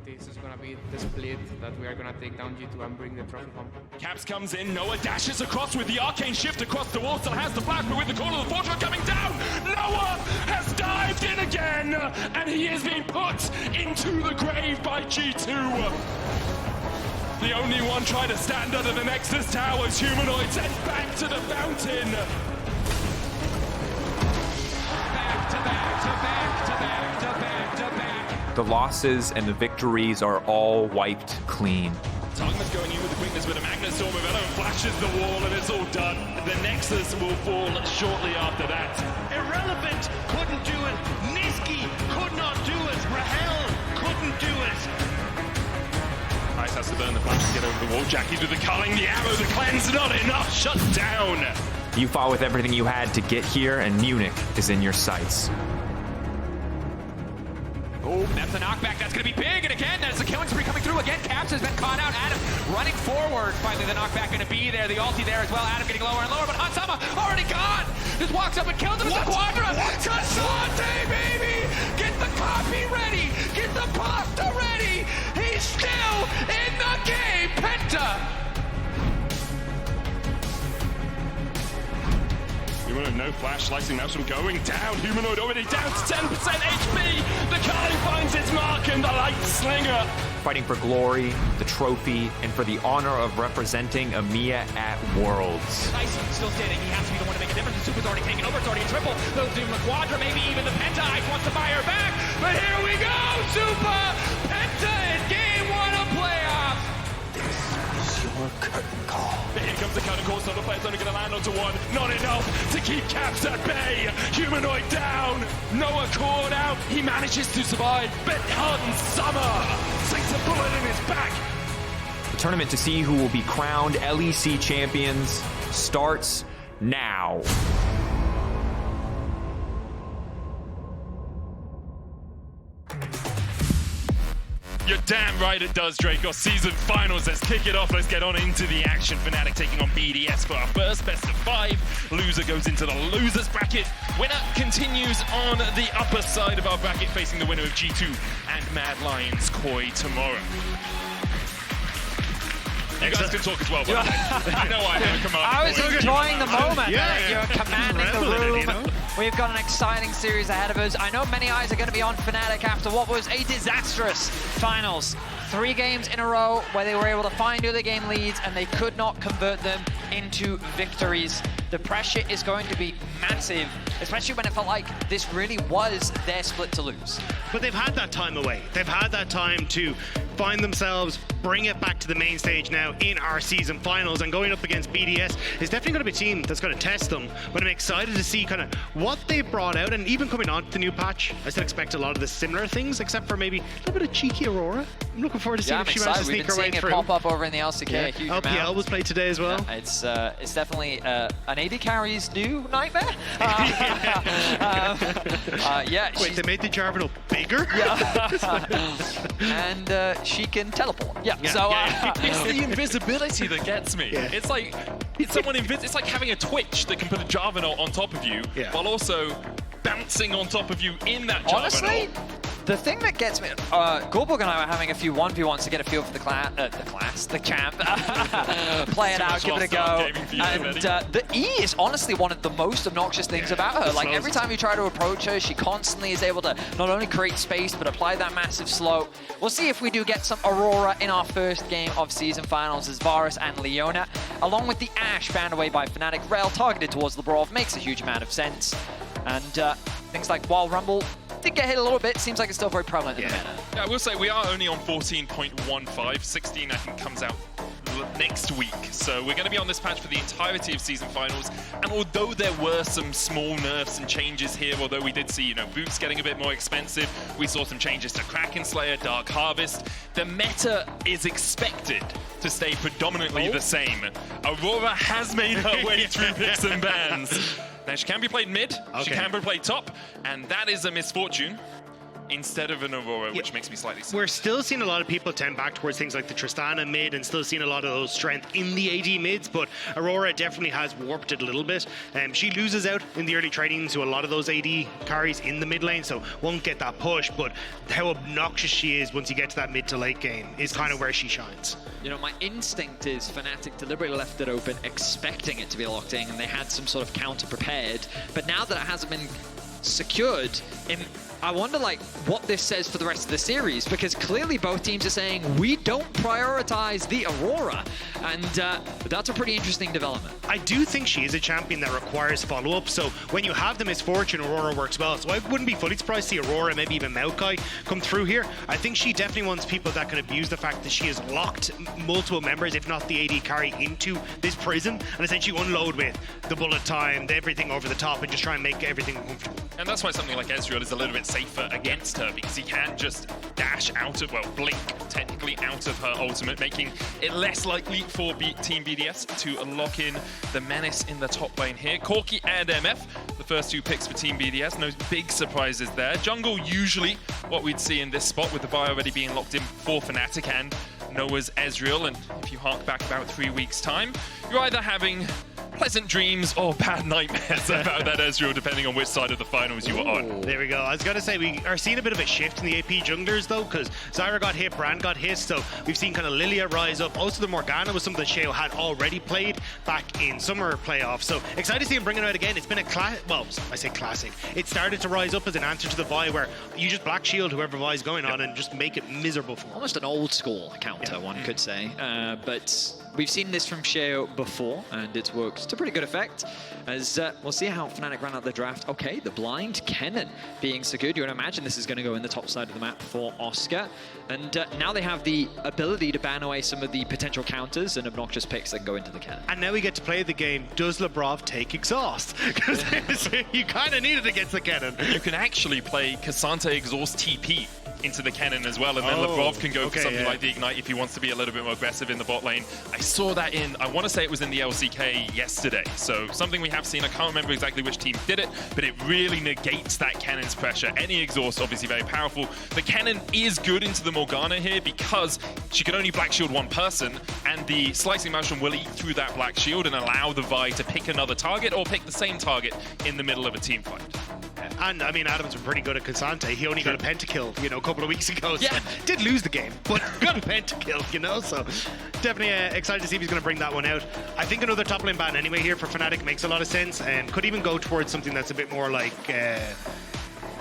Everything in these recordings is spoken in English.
This is gonna be the split that we are gonna take down G2 and bring the trophy home. Caps comes in, Noah dashes across with the arcane shift across the wall, still has the flash, but with the corner of the fortress coming down, Noah has dived in again, and he is being put into the grave by G2. The only one trying to stand under the Nexus Towers, Humanoid sent back to the fountain. Back to back to back to back to back to back. The losses and the victories are all wiped clean. Togma's going in with the quickness with a Magnet Storm. Venom flashes the wall and it's all done. The Nexus will fall shortly after that. Irrelevant couldn't do it. Niski could not do it. Rahel couldn't do it. Ice has to burn the flash to get over the wall. Jackie with the culling, the arrow, the cleanse, not enough. Shut down. You fought with everything you had to get here, and Munich is in your sights. Oh, that's a knockback. That's going to be big. And again, there's a killing spree coming through. Again, Caps has been caught out. Adam running forward. Finally, the knockback going to be there. The ulti there as well. Adam getting lower and lower, but Hansama already gone. Just walks up and kills him with the Quadra. Cassante, baby! Get the coffee ready. Get the pasta ready. He's still in the game. Penta. Humanoid, no flash, slicing mouse from going down. Humanoid already down to 10% HP. The Kali finds its mark and the Light Slinger. Fighting for glory, the trophy, and for the honor of representing EMEA at Worlds. Ice still standing. He has to be the one to make a difference. The Super's already taken over. It's already a triple. They'll do the Quadra, maybe even the Penta. Ice wants to buy her back. But here we go, Super! Penta in game 1 of playoffs. Your curtain call. Here comes the curtain call. Solo player's only going to land onto one. Not enough to keep Caps at bay. Humanoid down. Noah caught out. He manages to survive. But Hansama sinks a bullet in his back. The tournament to see who will be crowned LEC champions starts now. You're damn right it does, Drakos. Season Finals, let's kick it off. Let's get on into the action. Fnatic taking on BDS for our first best of 5. Loser goes into the losers bracket. Winner continues on the upper side of our bracket, facing the winner of G2 and Mad Lions Koi tomorrow. You guys can talk as well, but you know I have a command. I was enjoying the moment that you're commanding the room. You know? We've got an exciting series ahead of us. I know many eyes are going to be on Fnatic after what was a disastrous finals. 3 games in a row where they were able to find early game leads and they could not convert them into victories. The pressure is going to be massive, especially when it felt like this really was their split to lose. But they've had that time away. They've had that time to find themselves, bring it back to the main stage now in our season finals, and going up against BDS is definitely going to be a team that's going to test them. But I'm excited to see kind of what they've brought out, and even coming on to the new patch, I still expect a lot of the similar things, except for maybe a little bit of cheeky Aurora. I'm looking forward to seeing if she manages to sneak her way through. We've been seeing it pop up over in the LCK a huge amount. LPL was played today as well. Yeah, it's definitely an AD carry's new nightmare. Wait, they made the Jarvan bigger? And she can teleport. It's the invisibility that gets me. Yeah. It's like it's like having a Twitch that can put a Jarvan on top of you, while also bouncing on top of you in that Jarvan. Honestly, the thing that gets me, Guldborg and I were having a few 1v1s to get a feel for the champ. Play it out, give it a go. And the E is honestly one of the most obnoxious things about her. Like every time you try to approach her, she constantly is able to not only create space, but apply that massive slow. We'll see if we do get some Aurora in our first game of season finals as Varus and Leona. Along with the Ashe banned away by Fnatic, Rail targeted towards Labrov makes a huge amount of sense. And things like Wild Rumble did get hit a little bit. Seems like it's still very prevalent in the meta. Yeah, I will say we are only on 14.15. 16, I think, comes out next week. So we're going to be on this patch for the entirety of season finals. And although there were some small nerfs and changes here, although we did see, boots getting a bit more expensive, we saw some changes to Kraken Slayer, Dark Harvest. The meta is expected to stay predominantly the same. Aurora has made her way through picks and bans. Now, she can be played mid, she can be played top, and that is a Miss Fortune instead of an Aurora, which makes me slightly sad. We're still seeing a lot of people tend back towards things like the Tristana mid and still seeing a lot of those strength in the AD mids, but Aurora definitely has warped it a little bit. She loses out in the early trading to a lot of those AD carries in the mid lane, so won't get that push, but how obnoxious she is once you get to that mid to late game is kind of where she shines. You know, my instinct is Fnatic deliberately left it open, expecting it to be locked in, and they had some sort of counter prepared. But now that it hasn't been secured, I wonder like what this says for the rest of the series, because clearly both teams are saying we don't prioritize the Aurora, and that's a pretty interesting development. I do think she is a champion that requires follow-up, so when you have the Miss Fortune, Aurora works well, so I wouldn't be fully surprised to see Aurora, maybe even Maokai come through here. I think she definitely wants people that can abuse the fact that she has locked multiple members, if not the AD carry, into this prison, and essentially unload with the bullet time, everything over the top, and just try and make everything comfortable. And that's why something like Ezreal is a little bit safer against her, because he can just dash out of, well, blink technically out of her ultimate, making it less likely for Team BDS to lock in the menace in the top lane here. Corki and MF, the first two picks for Team BDS, no big surprises there. Jungle usually what we'd see in this spot, with the buy already being locked in for Fnatic and Noah's Ezreal, and if you hark back about 3 weeks' time, you're either having pleasant dreams or bad nightmares about that Ezreal, depending on which side of the finals you are on. There we go. I was going to say, we are seeing a bit of a shift in the AP junglers, though, because Zyra got hit, Brand got hit, so we've seen kind of Lilia rise up. Also, the Morgana was something that Sheo had already played back in summer playoffs, so excited to see him bring it out again. It's been a well, I say classic. It started to rise up as an answer to the Vi, where you just black shield whoever Vi is going on and just make it miserable for him. Almost an old school counter, one could say, but we've seen this from Sheo before, and it's worked to pretty good effect. As we'll see how Fnatic ran out the draft. Okay, the blind Kennen being secured. You would imagine this is going to go in the top side of the map for Oscar. And now they have the ability to ban away some of the potential counters and obnoxious picks that can go into the Kennen. And now we get to play the game, does Labrov take exhaust? Because you kind of need it against the Kennen. You can actually play Cassante exhaust TP into the Kennen as well, and then Labrov can go for something like the Ignite if he wants to be a little bit more aggressive in the bot lane. I saw that in, I want to say it was in the LCK yesterday, so something we have seen. I can't remember exactly which team did it, but it really negates that Kennen's pressure. Any exhaust, obviously very powerful. The Kennen is good into the Morgana here because she can only black shield one person, and the slicing motion will eat through that black shield and allow the Vi to pick another target or pick the same target in the middle of a team fight. And I mean, Adam's been pretty good at Cassante. He only got a pentakill, you know, a couple of weeks ago. So did lose the game, but got a pentakill, you know. So definitely excited to see if he's going to bring that one out. I think another top lane ban anyway here for Fnatic makes a lot of sense, and could even go towards something that's a bit more like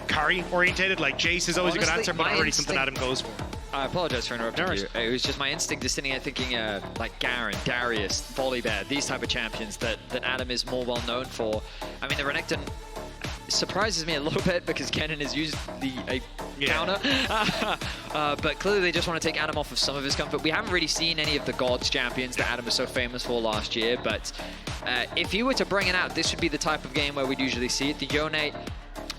carry orientated. Like Jace is always a good answer, but already something Adam goes for. I apologize for interrupting you. It was just my instinct is sitting here thinking like Garen, Darius, Volibear, these type of champions that Adam is more well known for. I mean, the Renekton surprises me a little bit because Kennen has used the counter, but clearly they just want to take Adam off of some of his comfort. We haven't really seen any of the Gods champions that Adam was so famous for last year, but if you were to bring it out, this would be the type of game where we'd usually see it. The Yone,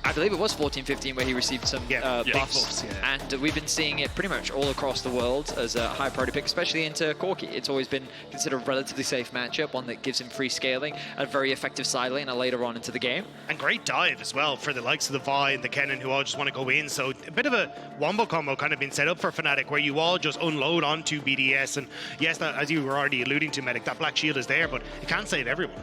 I believe it was 14-15 where he received some buffs, and we've been seeing it pretty much all across the world as a high priority pick, especially into Corki. It's always been considered a relatively safe matchup, one that gives him free scaling, a very effective side lane later on into the game. And great dive as well for the likes of the Vi and the Kennen who all just want to go in. So a bit of a wombo combo kind of been set up for Fnatic where you all just unload onto BDS. And yes, that, as you were already alluding to, Medic, that black shield is there, but it can't save everyone.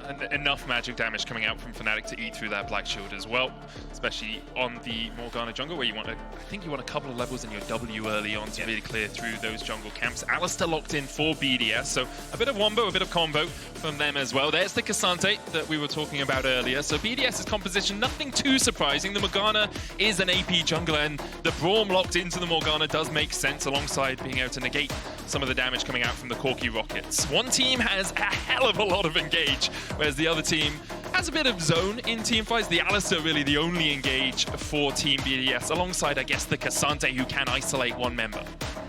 And enough magic damage coming out from Fnatic to eat through that black shield as well, especially on the Morgana jungle where you want I think you want a couple of levels in your W early on to really clear through those jungle camps. Alistar locked in for BDS, so a bit of wombo, a bit of combo from them as well. There's the Cassante that we were talking about earlier. So BDS's composition, nothing too surprising. The Morgana is an AP jungler, and the Braum locked into the Morgana does make sense alongside being able to negate some of the damage coming out from the Corki rockets. One team has a hell of a lot of engage, whereas the other team has a bit of zone in team fights. The Alistar really the only engage for Team BDS, alongside, I guess, the Cassante, who can isolate one member.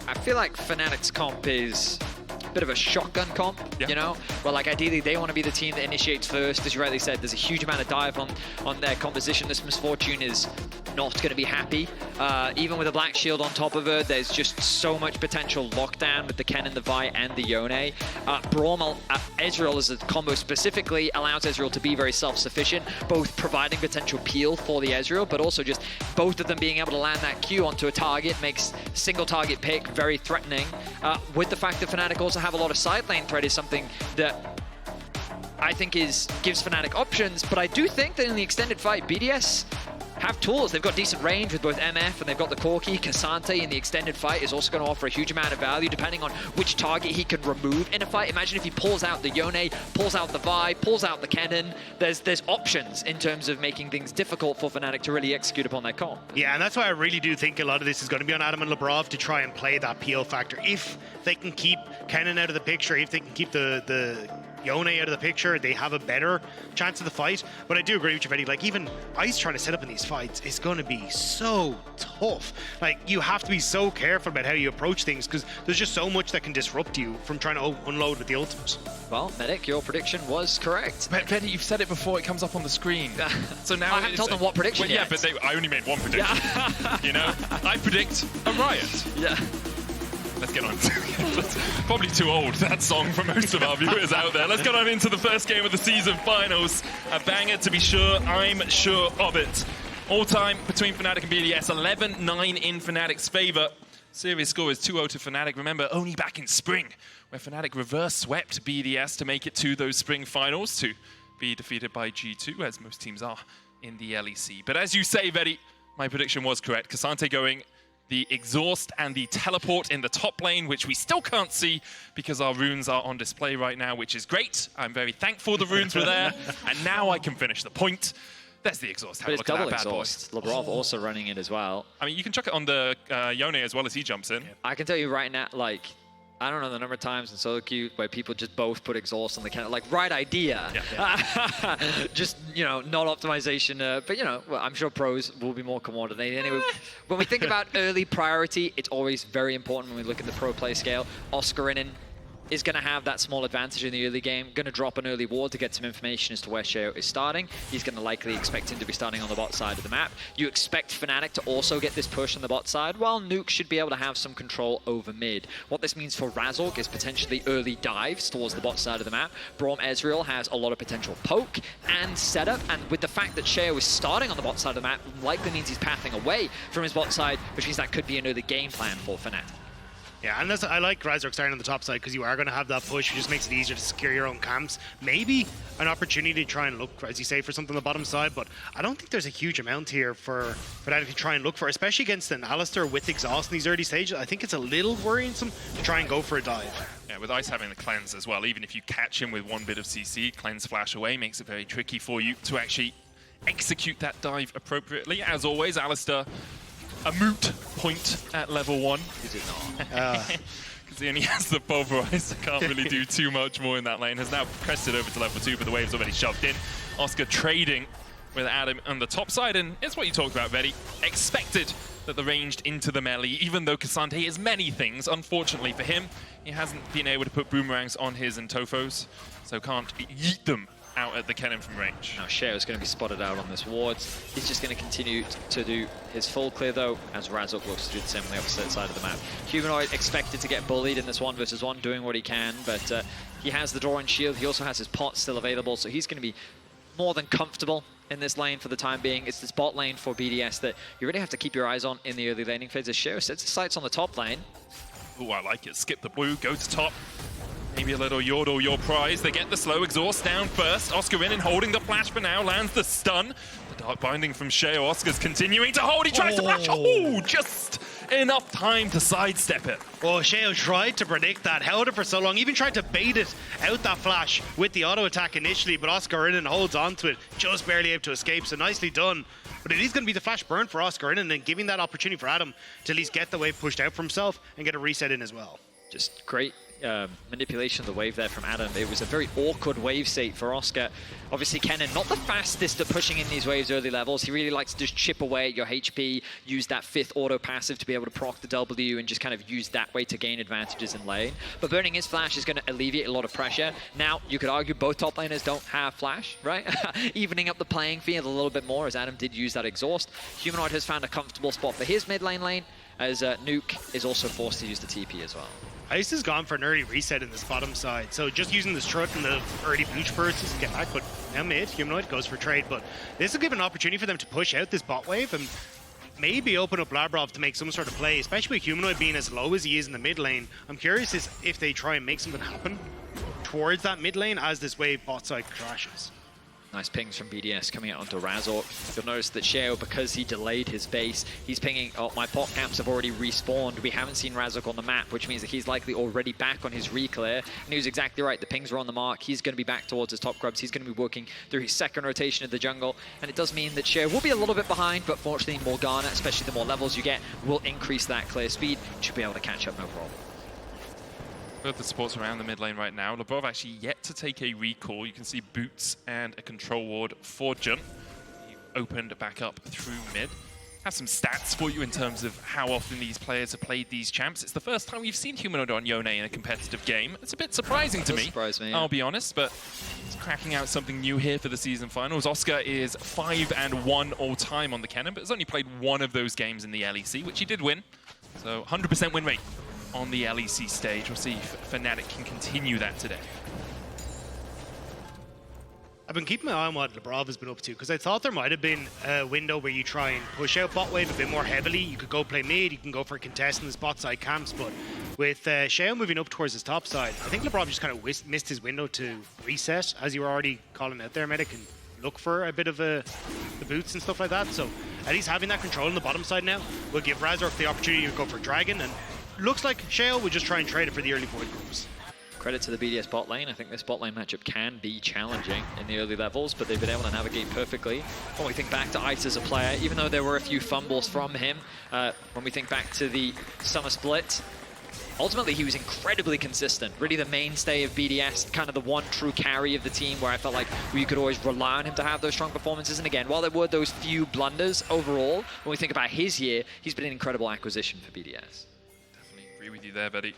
I feel like Fnatic's comp is a bit of a shotgun comp, you know? Well, like, ideally, they want to be the team that initiates first. As you rightly said, there's a huge amount of dive on their composition. This Miss Fortune is not going to be happy. Even with a Black Shield on top of her, there's just so much potential lockdown with the Kennen, the Vi, and the Yone. Braum, Ezreal as a combo specifically allows Ezreal to be very self-sufficient, both providing potential peel for the Ezreal, but also just both of them being able to land that Q onto a target makes single target pick very threatening. With the fact that Fnatic also have a lot of side lane threat is something that I think gives Fnatic options, but I do think that in the extended fight, BDS have tools. They've got decent range with both MF and they've got the Corki. Cassante in the extended fight is also going to offer a huge amount of value depending on which target he can remove in a fight. Imagine if he pulls out the Yone, pulls out the Vi, pulls out the Kennen. There's options in terms of making things difficult for Fnatic to really execute upon their comp. Yeah, and that's why I really do think a lot of this is going to be on Adam and Labrov to try and play that peel factor. If they can keep Kennen out of the picture, if they can keep the Yone out of the picture, they have a better chance of the fight. But I do agree with you, Vedi. Like, even Ice trying to set up in these fights is going to be so tough. Like, you have to be so careful about how you approach things because there's just so much that can disrupt you from trying to unload with the ultimate. Well, Medic, your prediction was correct. Vedi, you've said it before, it comes up on the screen. So now I haven't told them what prediction yet. Yeah, but I only made one prediction. Yeah. You know, I predict a riot. Yeah. Let's get on. Probably too old, that song for most of our viewers out there. Let's get on into the first game of the season finals. A banger to be sure, I'm sure of it. All time between Fnatic and BDS, 11-9 in Fnatic's favor. Series score is 2-0 to Fnatic. Remember, only back in spring, where Fnatic reverse swept BDS to make it to those spring finals, to be defeated by G2, as most teams are in the LEC. But as you say, Vedi, my prediction was correct. Cassante going the exhaust and the teleport in the top lane, which we still can't see because our runes are on display right now, which is great. I'm very thankful the runes were there. And now I can finish the point. There's the exhaust. Have a look at that bad boy. Labrov also running it as well. I mean, you can chuck it on the Yone as well as he jumps in. I can tell you right now, like, I don't know the number of times in solo queue where people just both put exhaust on the Kennen. Like, right idea. Yeah. Just, you know, not optimization. But, you know, well, I'm sure pros will be more coordinated. Anyway, when we think about early priority, it's always very important when we look at the pro play scale. Oscarinin is going to have that small advantage in the early game, going to drop an early ward to get some information as to where Sheo is starting. He's going to likely expect him to be starting on the bot side of the map. You expect Fnatic to also get this push on the bot side, while Nuke should be able to have some control over mid. What this means for Razork is potentially early dives towards the bot side of the map. Braum Ezreal has a lot of potential poke and setup, and with the fact that Sheo is starting on the bot side of the map, likely means he's pathing away from his bot side, which means that could be an early game plan for Fnatic. Yeah, and I like Razork starting on the top side because you are going to have that push. It just makes it easier to secure your own camps. Maybe an opportunity to try and look, as you say, for something on the bottom side, but I don't think there's a huge amount here for that to try and look for, especially against an Alistar with exhaust in these early stages. I think it's a little worrisome to try and go for a dive. Yeah, with Ice having the cleanse as well, even if you catch him with one bit of CC, cleanse flash away makes it very tricky for you to actually execute that dive appropriately. As always, Alistar, a moot point at level 1. Is it not? Because he only has the pulverize, can't really do too much more in that lane. Has now pressed it over to level 2, but the wave's already shoved in. Oscar trading with Adam on the top side, and it's what you talked about, Vedi. Expected that the ranged into the melee, even though Cassante is many things. Unfortunately for him, he hasn't been able to put boomerangs on his Entofos, so can't yeet them out at the Kennen from range. Now Sheo is going to be spotted out on this ward. He's just going to continue to do his full clear though, as Razork looks to do the same on the opposite side of the map. Humanoid expected to get bullied in this 1v1, doing what he can, but he has the draw and shield. He also has his pot still available, so he's going to be more than comfortable in this lane for the time being. It's this bot lane for BDS that you really have to keep your eyes on in the early laning phase. As Sheo sets his sights on the top lane. Oh, I like it. Skip the blue, go to top. Maybe a little Yordle, your prize. They get the slow exhaust down first. Oscarinin holding the flash for now, lands the stun. The dark binding from Sheo. Oscar's continuing to hold. He tries to flash. Oh, just enough time to sidestep it. Oh, Sheo tried to predict that, held it for so long, even tried to bait it out that flash with the auto attack initially, but Oscarinin holds onto it, just barely able to escape, so nicely done. But it is going to be the flash burn for Oscarinin and giving that opportunity for Adam to at least get the wave pushed out for himself and get a reset in as well. Just great manipulation of the wave there from Adam. It was a very awkward wave state for Oscar. Obviously, Kennen, not the fastest at pushing in these waves early levels. He really likes to just chip away at your HP, use that 5th auto passive to be able to proc the W and just kind of use that way to gain advantages in lane. But burning his flash is going to alleviate a lot of pressure. Now, you could argue both top laners don't have flash, right? Evening up the playing field a little bit more as Adam did use that exhaust. Humanoid has found a comfortable spot for his mid lane, as Nuke is also forced to use the TP as well. Ice has gone for an early reset in this bottom side, so just using the strut and the early booch bursts to get back, but now mid, Humanoid goes for trade, but this will give an opportunity for them to push out this bot wave and maybe open up Labrov to make some sort of play, especially with Humanoid being as low as he is in the mid lane. I'm curious if they try and make something happen towards that mid lane as this wave bot side crashes. Nice pings from BDS coming out onto Razork. You'll notice that Sheo, because he delayed his base, he's pinging, oh, my pot camps have already respawned. We haven't seen Razork on the map, which means that he's likely already back on his reclear. And he was exactly right, the pings are on the mark. He's going to be back towards his top grubs. He's going to be working through his second rotation of the jungle. And it does mean that Sheo will be a little bit behind, but fortunately Morgana, especially the more levels you get, will increase that clear speed. Should be able to catch up, no problem. Both the supports around the mid lane right now. Labrov actually yet to take a recall. You can see Boots and a control ward for Jun. He opened back up through mid. Have some stats for you in terms of how often these players have played these champs. It's the first time we've seen Humanoid on Yone in a competitive game. It's a bit surprising to me, yeah. I'll be honest, but it's cracking out something new here for the season finals. Oscar is 5-1 all time on the Kennen, but has only played one of those games in the LEC, which he did win. So 100% win rate on the LEC stage. We'll see if Fnatic can continue that today. I've been keeping my eye on what Labrov has been up to, because I thought there might have been a window where you try and push out bot wave a bit more heavily. You could go play mid, you can go for a contest in the bot side camps, but with Sheo moving up towards his top side, I think Labrov just kind of missed his window to reset, as you were already calling out there, Medic, and look for a bit of the boots and stuff like that. So at least having that control on the bottom side now will give Razork the opportunity to go for Dragon, and looks like Sheo would just try and trade it for the early void groups. Credit to the BDS bot lane. I think this bot lane matchup can be challenging in the early levels, but they've been able to navigate perfectly. When we think back to Ice as a player, even though there were a few fumbles from him, when we think back to the summer split, ultimately he was incredibly consistent. Really the mainstay of BDS, kind of the one true carry of the team where I felt like you could always rely on him to have those strong performances. And again, while there were those few blunders overall, when we think about his year, he's been an incredible acquisition for BDS. Definitely agree with you there, Betty.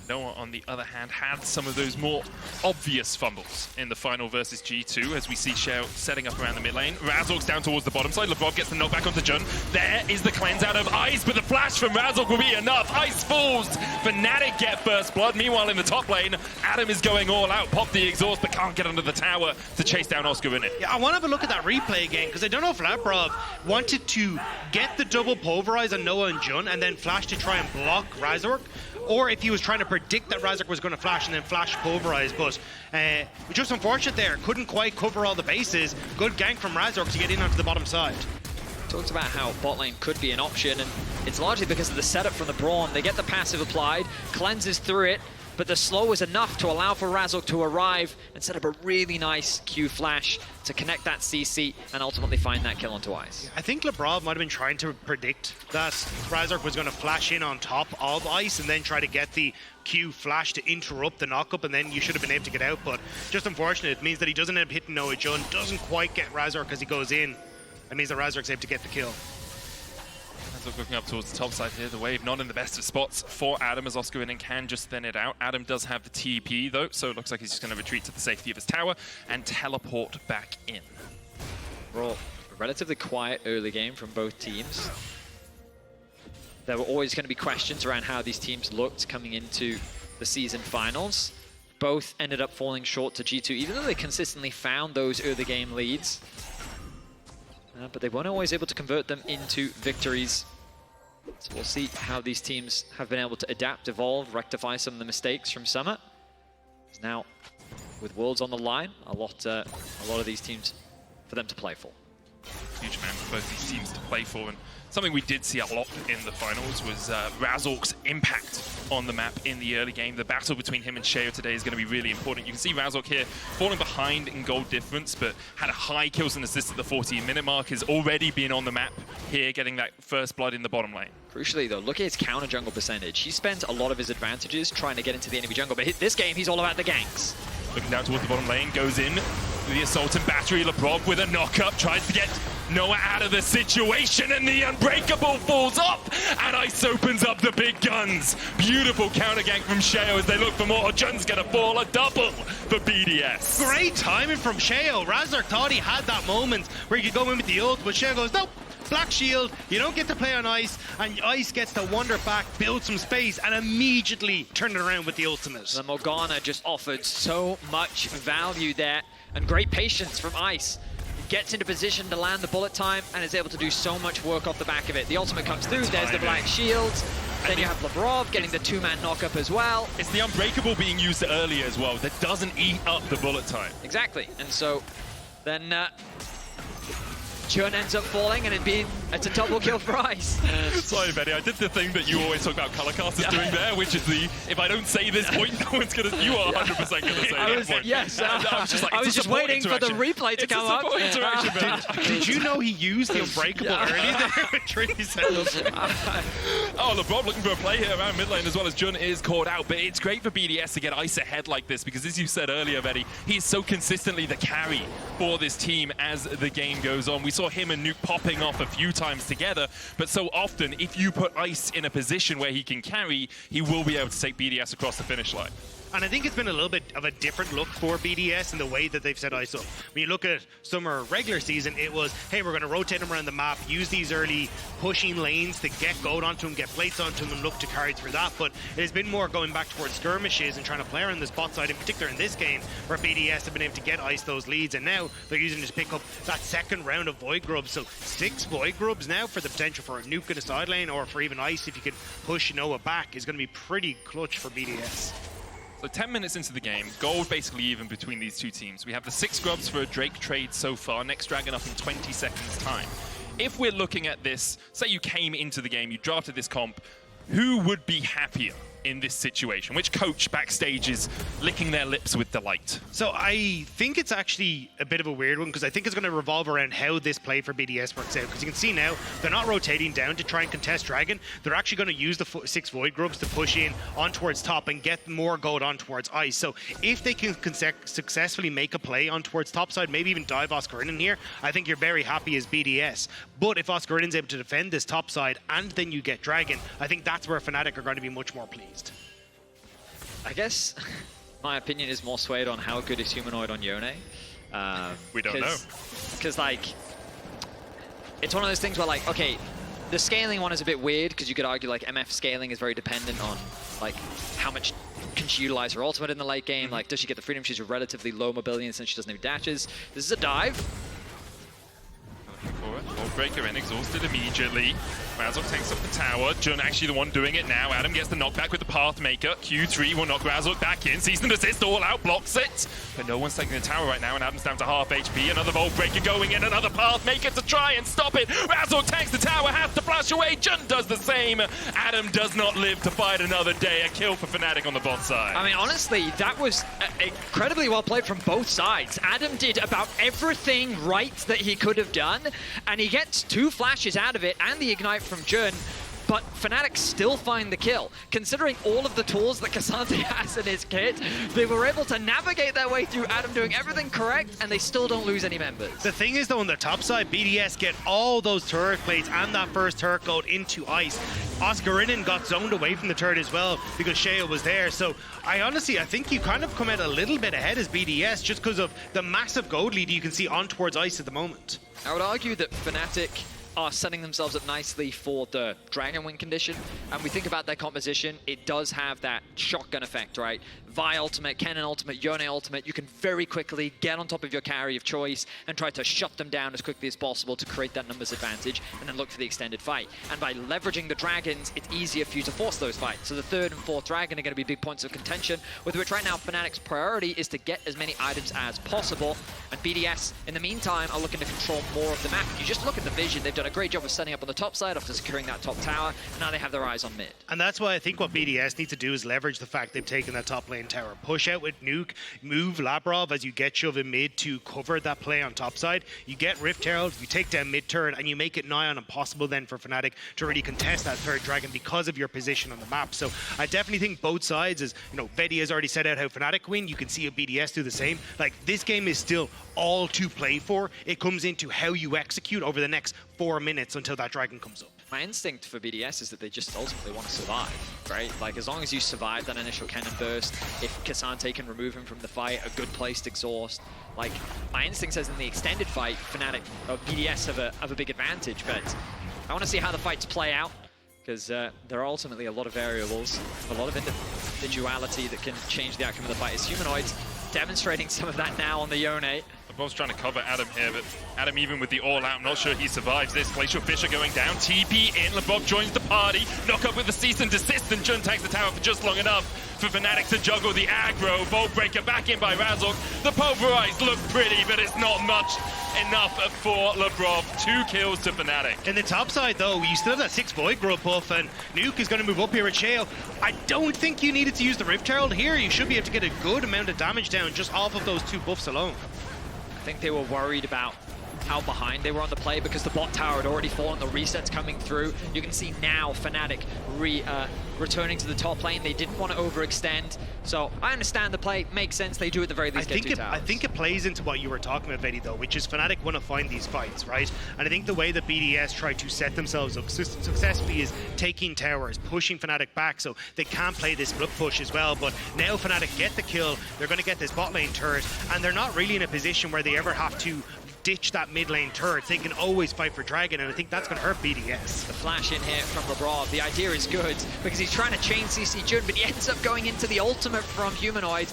Noah, on the other hand, had some of those more obvious fumbles in the final versus G2, as we see Sheo setting up around the mid lane. Razork's down towards the bottom side. Labrov gets the knockback onto Jun. There is the cleanse out of Ice, but the flash from Razork will be enough. Ice falls. Fnatic get first blood. Meanwhile, in the top lane, Adam is going all out. Pop the exhaust, but can't get under the tower to chase down Oscarinin. Yeah, I want to have a look at that replay again, because I don't know if Labrov wanted to get the double pulverize on Noah and Jun and then flash to try and block Razork, or if he was trying to predict that Razork was going to flash and then flash pulverize. But just unfortunate there, couldn't quite cover all the bases. Good gank from Razork to get in onto the bottom side. Talked about how bot lane could be an option, and it's largely because of the setup from the Braum. They get the passive applied, cleanses through it, but the slow was enough to allow for Razork to arrive and set up a really nice Q flash to connect that CC and ultimately find that kill onto Ice. I think Labrov might have been trying to predict that Razork was going to flash in on top of Ice and then try to get the Q flash to interrupt the knockup, and then you should have been able to get out. But just unfortunate, it means that he doesn't end up hitting Noah Jun, doesn't quite get Razork as he goes in. That means that Razork's able to get the kill. Looking up towards the top side here, the wave not in the best of spots for Adam, as Oscarinin can just thin it out. Adam does have the TP though, so it looks like he's just going to retreat to the safety of his tower and teleport back in. Well, relatively quiet early game from both teams. There were always going to be questions around how these teams looked coming into the season finals. Both ended up falling short to G2, even though they consistently found those early game leads. But they weren't always able to convert them into victories. So we'll see how these teams have been able to adapt, evolve, rectify some of the mistakes from Summer. Now, with Worlds on the line, a lot of these teams for them to play for. Huge amount for both these teams to play for, and Something we did see a lot in the finals was Razork's impact on the map in the early game. The battle between him and Sheo today is going to be really important. You can see Razork here falling behind in gold difference, but had a high kills and assists at the 14-minute mark, has already been on the map here, getting that first blood in the bottom lane. Crucially though, look at his counter jungle percentage. He spent a lot of his advantages trying to get into the enemy jungle, but this game he's all about the ganks. Looking down towards the bottom lane, goes in with the assault and battery. Labrov with a knock-up, tries to get Noah out of the situation, and the Unbreakable falls up, and Ice opens up the big guns. Beautiful counter gank from Sheo as they look for more. Jun's gonna fall, a double for BDS. Great timing from Sheo. Razork thought he had that moment where he could go in with the ult, but Sheo goes, nope. Black shield, you don't get to play on Ice, and Ice gets to wander back, build some space, and immediately turn it around with the ultimate. The Morgana just offered so much value there, and great patience from Ice. Gets into position to land the bullet time, and is able to do so much work off the back of it. The ultimate comes through, there's the black shield, then you have Labrov getting the two-man knock-up as well. It's the Unbreakable being used earlier as well that doesn't eat up the bullet time. Exactly, and so then Yone ends up falling, and it's a double kill for Ice. Sorry, Benny, I did the thing that you always talk about colorcasters doing there, which is the, if I don't say this point, no one's gonna, you are 100% gonna say that point. Yes, I was just like, I was just waiting for the replay to come up. Did you know he used the Unbreakable early there? Which really set up. Oh, Labrov looking for a play here around mid lane as well as Yone is caught out, but it's great for BDS to get Ice ahead like this because, as you said earlier, Betty, he's so consistently the carry for this team as the game goes on. We saw him and Nuke popping off a few times together, but so often, if you put Ice in a position where he can carry, he will be able to take BDS across the finish line. And I think it's been a little bit of a different look for BDS in the way that they've set Ice up. When you look at summer regular season, it was, hey, we're going to rotate him around the map, use these early pushing lanes to get gold onto him, get plates onto him, and look to carry through that. But it has been more going back towards skirmishes and trying to play around the spot side, in particular in this game, where BDS have been able to get Ice those leads. And now they're using it to pick up that second round of Void Grubs. So 6 Void Grubs now for the potential for a nuke in a side lane, or for even Ice, if you could push Noah back, is going to be pretty clutch for BDS. So 10 minutes into the game, gold basically even between these two teams. We have the 6 grubs for a Drake trade so far, next dragon up in 20 seconds time. If we're looking at this, say you came into the game, you drafted this comp, who would be happier in this situation? Which coach backstage is licking their lips with delight? So I think it's actually a bit of a weird one, because I think it's going to revolve around how this play for BDS works out. Because you can see now, they're not rotating down to try and contest Dragon. They're actually going to use the 6 Void Grubs to push in on towards top and get more gold on towards Ice. So if they can successfully make a play on towards top side, maybe even dive Oscarinin here, I think you're very happy as BDS. But if Oscarin's able to defend this top side and then you get Dragon, I think that's where Fnatic are going to be much more pleased. I guess my opinion is more swayed on how good is Humanoid on Yone. We don't know. Because, like, it's one of those things where, like, okay, the scaling one is a bit weird, because you could argue, like, MF scaling is very dependent on, like, how much can she utilize her ultimate in the late game? Like, does she get the freedom? She's a relatively low mobility since she doesn't have dashes. This is a dive. Breaker in, exhausted immediately. Razork takes up the tower. Yone actually the one doing it now. Adam gets the knockback with the Pathmaker. Q3 will knock Razork back in. Season assist all out, blocks it. But no one's taking the tower right now, and Adam's down to half HP. Another Vault Breaker going in, another Pathmaker to try and stop it. Razork tanks the tower, has to flash away. Yone does the same. Adam does not live to fight another day. A kill for Fnatic on the bot side. I mean, honestly, that was incredibly well played from both sides. Adam did about everything right that he could have done, and he gets 2 flashes out of it and the ignite from Yone, but Fnatic still find the kill. Considering all of the tools that K'Sante has in his kit, they were able to navigate their way through Adam doing everything correct, and they still don't lose any members. The thing is, though, on the top side, BDS get all those turret plates and that first turret gold into Ice. Oscarinin got zoned away from the turret as well because Sheo was there. So I think you kind of come out a little bit ahead as BDS just because of the massive gold lead you can see on towards Ice at the moment. I would argue that Fnatic are setting themselves up nicely for the Dragon win condition. And we think about their composition, it does have that shotgun effect, right? Vi ultimate, Kennen ultimate, Yone ultimate, you can very quickly get on top of your carry of choice and try to shut them down as quickly as possible to create that numbers advantage and then look for the extended fight. And by leveraging the dragons, it's easier for you to force those fights. So the 3rd and 4th dragon are going to be big points of contention, with which right now Fnatic's priority is to get as many items as possible. And BDS, in the meantime, are looking to control more of the map. You just look at the vision, they've done a great job of setting up on the top side after securing that top tower. Now they have their eyes on mid. And that's why I think what BDS need to do is leverage the fact they've taken that top lane tower. Push out with Nuke, move Labrov as you get Shove in mid to cover that play on top side. You get Rift Herald, you take down mid turret, and you make it nigh on impossible then for Fnatic to really contest that third dragon because of your position on the map. So I definitely think both sides, as you know, Vedi has already set out how Fnatic win. You can see a BDS do the same. Like, this game is still all to play for. It comes into how you execute over the next 4 minutes until that dragon comes up. My instinct for BDS is that they just ultimately want to survive, right? Like, as long as you survive that initial Kennen burst, if Cassante can remove him from the fight, a good placed exhaust. Like, my instinct says in the extended fight, Fnatic or BDS have a big advantage, but I want to see how the fights play out, because there are ultimately a lot of variables, a lot of individuality that can change the outcome of the fight. Is Humanoid demonstrating some of that now on the Yone? Labrov's trying to cover Adam here, but Adam, even with the all-out, I'm not sure he survives this. Glacial Fisher going down, TP in, Labrov joins the party, knock up with the cease and desist, and Jun tags the tower for just long enough for Fnatic to juggle the aggro. Vault Breaker back in by Razork. The pulverized look pretty, but it's not much enough for Labrov. 2 kills to Fnatic. In the top side, though, you still have that 6 Void Growth buff, and Nuke is going to move up here with Sheo. I don't think you needed to use the Rift Herald here. You should be able to get a good amount of damage down just off of those 2 buffs alone. I think they were worried about how behind they were on the play because the bot tower had already fallen, the resets coming through. You can see now Fnatic returning to the top lane. They didn't want to overextend. So I understand the play, makes sense. They do at the very least get 2 towers. I think it plays into what you were talking about, Vedi, though, which is Fnatic want to find these fights, right? And I think the way that BDS try to set themselves up successfully is taking towers, pushing Fnatic back so they can play this split push as well. But now Fnatic get the kill, they're going to get this bot lane turret, and they're not really in a position where they ever have to ditch that mid lane turret. They can always fight for Dragon, and I think that's going to hurt BDS. The flash in here from Labrov. The idea is good because he's trying to chain CC Jun, but he ends up going into the ultimate from Humanoid.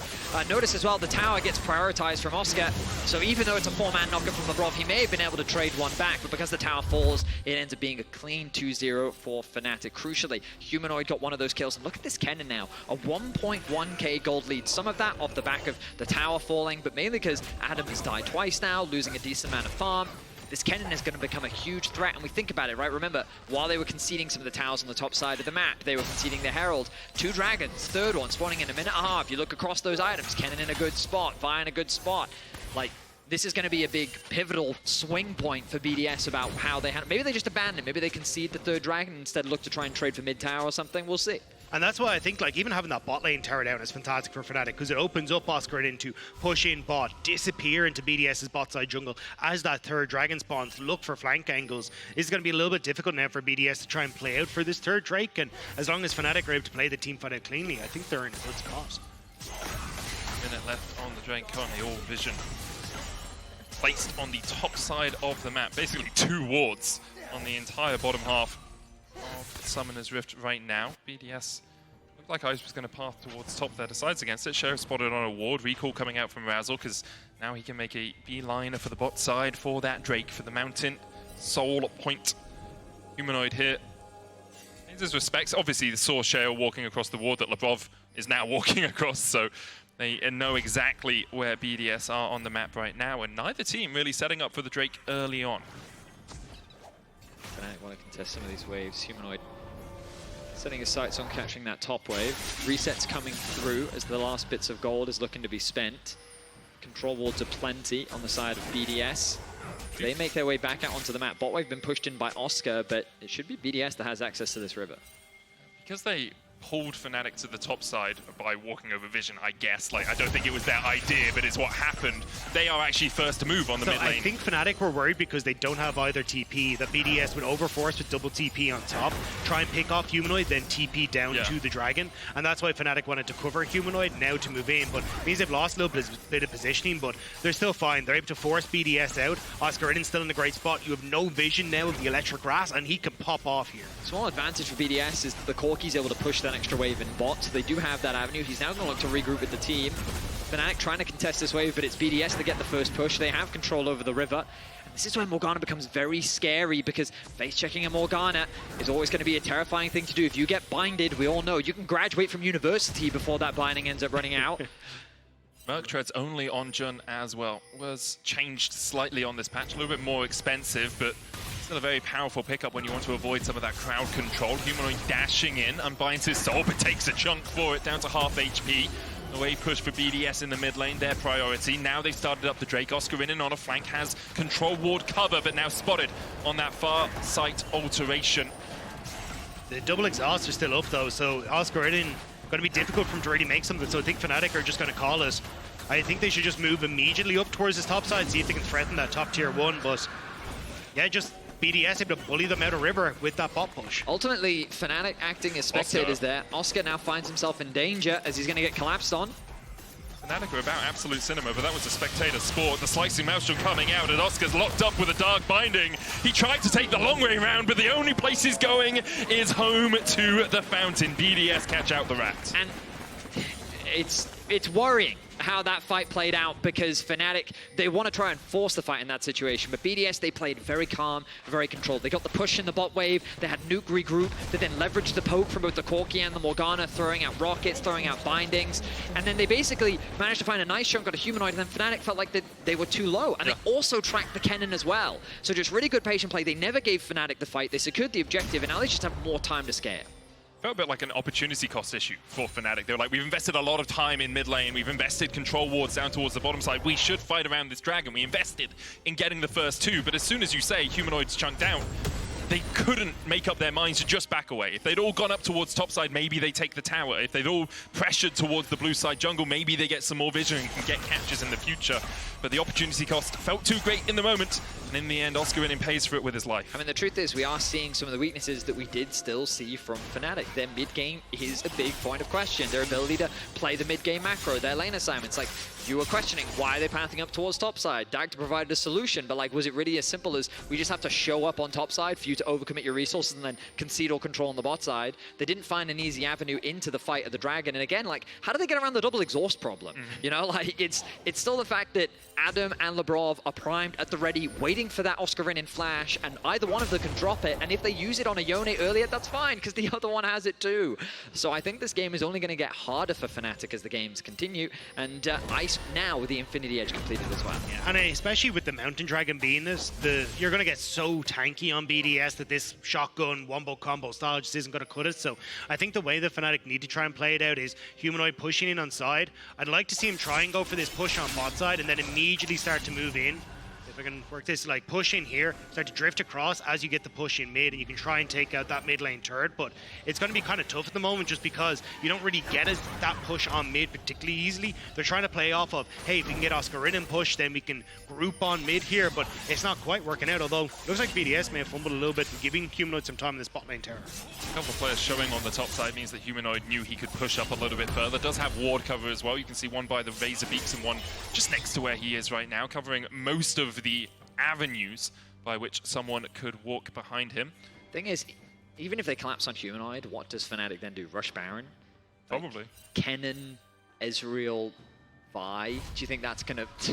Notice as well the tower gets prioritized from Oscar, so even though it's a 4-man knockup from Labrov, he may have been able to trade one back, but because the tower falls, it ends up being a clean 2-0 for Fnatic. Crucially, Humanoid got one of those kills, and look at this Kennen now, a 1.1k gold lead. Some of that off the back of the tower falling, but mainly because Adam has died twice now, losing a decent amount of farm. This Kennen is going to become a huge threat, and we think about it, right? Remember, while they were conceding some of the towers on the top side of the map, they were conceding the Herald. 2 dragons, third one spawning in a minute and a half. You look across those items, Kennen in a good spot, Vi in a good spot. Like, this is going to be a big pivotal swing point for BDS about how they handle. Maybe they just abandon it. Maybe they concede the 3rd dragon and instead look to try and trade for mid tower or something. We'll see. And that's why I think, like, even having that bot lane tower down is fantastic for Fnatic, because it opens up Oscarinin to push in bot, disappear into BDS's bot side jungle as that 3rd dragon spawns, look for flank angles. It's going to be a little bit difficult now for BDS to try and play out for this 3rd Drake, and as long as Fnatic are able to play the team fight out cleanly, I think they're in a good spot. Minute left on the Drake, currently all vision placed on the top side of the map. Basically 2 wards on the entire bottom half of Summoner's Rift right now. BDS looked like Ice was going to path towards top there, decides against it. Sheo spotted on a ward, recall coming out from Razork, because now he can make a beeliner for the bot side for that Drake for the mountain. Soul point. Humanoid here needs his respects. Obviously they saw Sheo walking across the ward that Labrov is now walking across, so they know exactly where BDS are on the map right now, and neither team really setting up for the Drake early on. Fnatic want to contest some of these waves. Humanoid setting his sights on catching that top wave. Resets coming through as the last bits of gold is looking to be spent. Control wards are plenty on the side of BDS. They make their way back out onto the map. Bot wave been pushed in by Oscar, but it should be BDS that has access to this river. Because they pulled Fnatic to the top side by walking over vision, I guess. Like, I don't think it was their idea, but it's what happened. They are actually first to move on the mid lane. I think Fnatic were worried because they don't have either TP, that BDS would overforce with double TP on top, try and pick off Humanoid, then TP down to the Dragon. And that's why Fnatic wanted to cover Humanoid now to move in. But it means they've lost a little bit of positioning, but they're still fine. They're able to force BDS out. Oscarin's still in a great spot. You have no vision now of the electric grass, and he can pop off here. Small advantage for BDS is the Corki's able to push that extra wave in bot, so they do have that avenue. He's now going to look to regroup with the team. Fnatic trying to contest this wave, but it's BDS that get the first push. They have control over the river. And this is when Morgana becomes very scary, because face checking a Morgana is always going to be a terrifying thing to do. If you get binded, we all know you can graduate from university before that binding ends up running out. Merc Treads only on Jun as well was changed slightly on this patch, a little bit more expensive, but Still a very powerful pickup when you want to avoid some of that crowd control. Humanoid dashing in, unbinds his soul, but takes a chunk for it, down to half HP. Away push for BDS in the mid lane, their priority. Now they've started up the Drake. Oscarinin on a flank has control ward cover, but now spotted on that far sight alteration. The double exhausts are still up though, so Oscarinin going to be difficult for him to really make something, so I think Fnatic are just going to call it. I think they should just move immediately up towards his top side, see if they can threaten that top tier 1, but yeah, just BDS able to bully them out of river with that bot push. Ultimately, Fnatic acting as spectators there. Oscar now finds himself in danger as he's going to get collapsed on. Fnatic are about absolute cinema, but that was a spectator sport. The slicing maelstrom coming out, and Oscar's locked up with a dark binding. He tried to take the long way round, but the only place he's going is home to the fountain. BDS catch out the rat. And it's worrying how that fight played out, because Fnatic, they want to try and force the fight in that situation, but BDS, they played very calm, very controlled. They got the push in the bot wave, they had Nuke regroup, they then leveraged the poke from both the Corki and the Morgana, throwing out rockets, throwing out bindings, and then they basically managed to find a nice chunk, got a Humanoid, and then Fnatic felt like they were too low, and they also tracked the Kennen as well. So just really good patient play. They never gave Fnatic the fight, they secured the objective, and now they just have more time to scare. Felt a bit like an opportunity cost issue for Fnatic. They were like, we've invested a lot of time in mid lane, we've invested control wards down towards the bottom side, we should fight around this dragon. We invested in getting the first 2, but as soon as you say Humanoid's chunked out, they couldn't make up their minds to just back away. If they'd all gone up towards topside, maybe they take the tower. If they'd all pressured towards the blue side jungle, maybe they get some more vision and can get captures in the future. But the opportunity cost felt too great in the moment, and in the end, Oscarinin pays for it with his life. I mean, the truth is, we are seeing some of the weaknesses that we did still see from Fnatic. Their mid-game is a big point of question. Their ability to play the mid-game macro, their lane assignments. Like, you were questioning, why are they pathing up towards topside? Dagda provided a solution, but like, was it really as simple as we just have to show up on topside for you to overcommit your resources and then concede all control on the bot side? They didn't find an easy avenue into the fight of the dragon. And again, like, how do they get around the double exhaust problem? You know, like, it's still the fact that Adam and Labrov are primed at the ready, waiting for that Oscarinin flash, and either one of them can drop it, and if they use it on a Yone earlier, that's fine, because the other one has it too. So I think this game is only going to get harder for Fnatic as the games continue, and Ice now with the Infinity Edge completed as well. Yeah, and especially with the Mountain Dragon being this, you're going to get so tanky on BDS that this shotgun wombo combo style just isn't going to cut it. So I think the way that Fnatic need to try and play it out is Humanoid pushing in on side. I'd like to see him try and go for this push on bot side and then immediately start to move in. If I can work this, like, push in here, start to drift across as you get the push in mid, and you can try and take out that mid lane turret, but it's going to be kind of tough at the moment just because you don't really get that push on mid particularly easily. They're trying to play off of, hey, if we can get Oscarinin push, then we can group on mid here, but it's not quite working out, although it looks like BDS may have fumbled a little bit, giving Humanoid some time in this bot lane tower. A couple of players showing on the top side means that Humanoid knew he could push up a little bit further. Does have ward cover as well. You can see one by the Razor Beaks and one just next to where he is right now, covering most of the avenues by which someone could walk behind him. Thing is, even if they collapse on Humanoid, what does Fnatic then do? Rush Baron? Probably. Like, Kennen, Ezreal, Vi? Do you think that's gonna... It's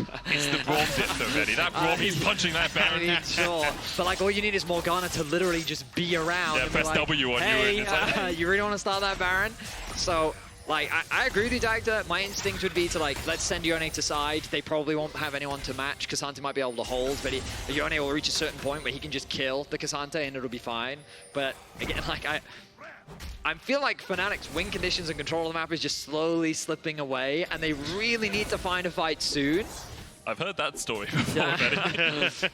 the Braum dip though, Reddy. That Braum, he's punching that Baron. I mean, sure. But like, all you need is Morgana to literally just be around. Yeah, and press be like, W on hey, you. And you really want to start that Baron? So, like, I agree with you, Dagda. My instinct would be to, like, let's send Yone to side. They probably won't have anyone to match. K'Sante might be able to hold, but Yone will reach a certain point where he can just kill the K'Sante and it'll be fine. But, again, like, I feel like Fnatic's win conditions and control of the map is just slowly slipping away, and they really need to find a fight soon. I've heard that story before, Reddy.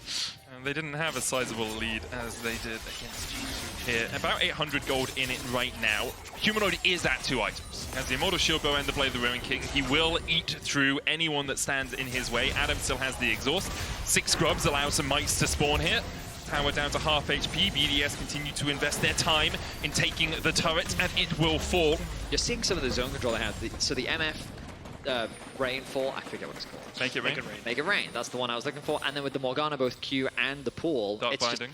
They didn't have a sizable lead as they did against G2 here. About 800 gold in it right now. Humanoid is at 2 items. Has the Immortal Shield Bow and the Blade of the Ruin King. He will eat through anyone that stands in his way. Adam still has the exhaust. 6 scrubs allow some mites to spawn here. Power down to half HP. BDS continue to invest their time in taking the turret, and it will fall. You're seeing some of the zone control they have. So the MF Rainfall, I forget what it's called. Make it rain. Make it rain. That's the one I was looking for. And then with the Morgana, both Q and the pool. Dark binding.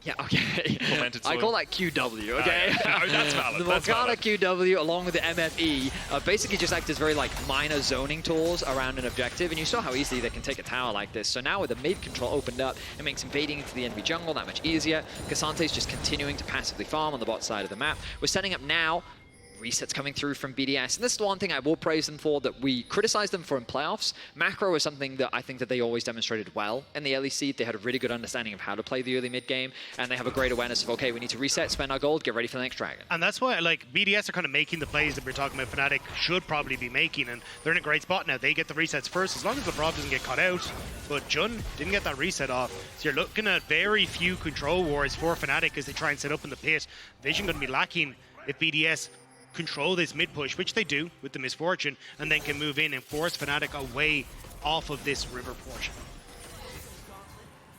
Yeah, okay. I call that QW, okay? Oh, that's valid. The Morgana QW along with the MFE basically just act as very like minor zoning tools around an objective, and you saw how easily they can take a tower like this. So now with the mid control opened up, it makes invading into the enemy jungle that much easier. K'Sante's just continuing to passively farm on the bot side of the map. We're setting up now resets coming through from BDS. And this is the one thing I will praise them for that we criticized them for in playoffs. Macro is something that I think that they always demonstrated well in the LEC. They had a really good understanding of how to play the early mid game, and they have a great awareness of, okay, we need to reset, spend our gold, get ready for the next dragon. And that's why, like, BDS are kind of making the plays that we're talking about Fnatic should probably be making, and they're in a great spot now. They get the resets first, as long as Labrov doesn't get caught out. But Jun didn't get that reset off. So you're looking at very few control wars for Fnatic as they try and set up in the pit. Vision going to be lacking if BDS control this mid push, which they do with the Miss Fortune, and then can move in and force Fnatic away off of this river portion.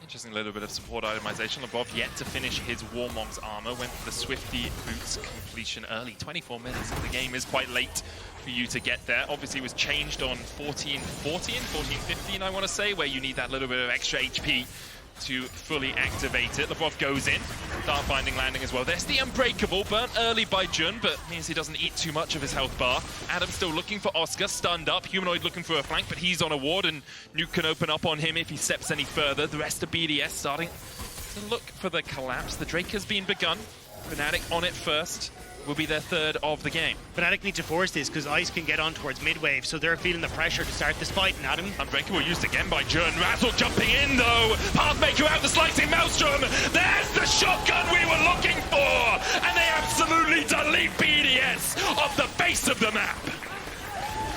Interesting little bit of support itemization. Labrov yet to finish his Warmong's armor. Went for the Swifty boots completion early. 24 minutes of the game is quite late for you to get there. Obviously, it was changed on 14-15, I want to say, where you need that little bit of extra HP to fully activate it. Labrov goes in. Dart binding landing as well. There's the Unbreakable, burnt early by Jun, but means he doesn't eat too much of his health bar. Adam still looking for Oscar, stunned up. Humanoid looking for a flank, but he's on a ward, and Nuke can open up on him if he steps any further. The rest of BDS starting to look for the collapse. The Drake has been begun. Fnatic on it first. Will be their third of the game. Fnatic need to force this because Ice can get on towards mid-wave, so they're feeling the pressure to start this fight. And Adam, Unbreakable used again by Jun. Razork jumping in though. Pathmaker out the slicing Maelstrom. There's the shotgun we were looking for, and they absolutely delete BDS off the face of the map.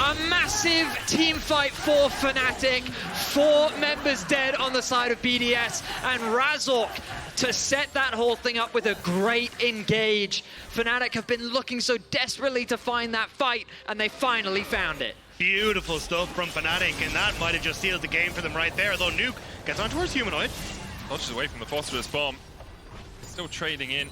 A massive team fight for Fnatic. 4 members dead on the side of BDS, and Razork to set that whole thing up with a great engage. Fnatic have been looking so desperately to find that fight, and they finally found it. beautiful stuff from Fnatic, and that might have just sealed the game for them right there, though Nuke gets on towards Humanoid. Dodges away from the phosphorus bomb. Still trading in.